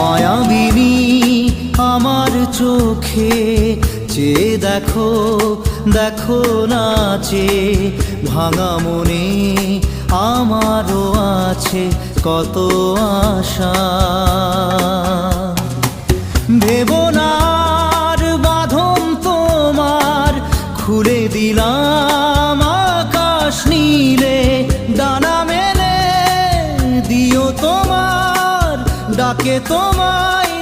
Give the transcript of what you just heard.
মায়াবিনী আমার চোখে চেয়ে দেখো, দেখো নাচে ভাঙা মনে আমারও আছে কত আশা। ভেবনার বাঁধন তোমার খুলে দিলাম আকাশ নীলে, ডানা মেলে দিও তোমার ডাকে তোমায়